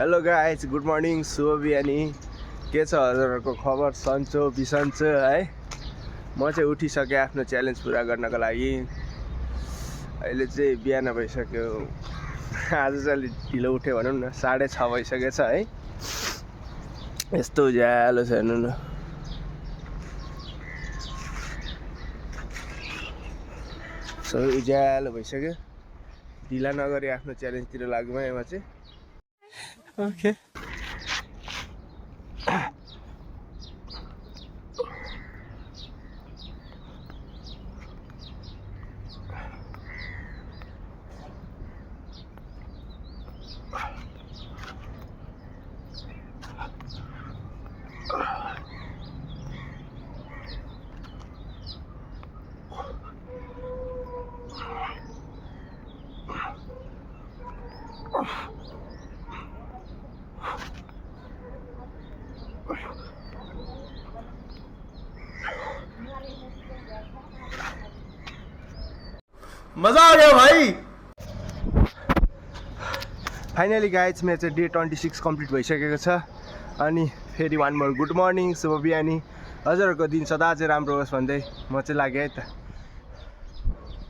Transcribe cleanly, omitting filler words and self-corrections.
Hello guys, good morning, शुभ बिहानी। के छ हजुरहरूको खबर? सन्चो बिसन्चो है। म चाहिँ उठिसकेँ आफ्नो च्यालेन्ज पुरा गर्नको लागि। अहिले चाहिँ बिहान भइसक्यो। आज चाहिँ अलिक ढिलो उठ्यो भनौँ न, 6:30 भइसकेछ है। यस्तो उज्यालो छ हेर्नु न। सबै उज्यालो भइसक्यो। ढिला नगरी आफ्नो च्यालेन्जतिर लागौँ है म चाहिँ। ओके। मजा आ गया भाई। फाइनली गाइज, मेरो चाहिँ डे 26 कम्प्लिट भइसकेको छ। अनि फेरि वान मोर गुड मर्निङ, शुभ बिहानी। हजुरहरूको दिन सदा चाहिँ राम्रो होस् भन्दै म चाहिँ लागेँ है त।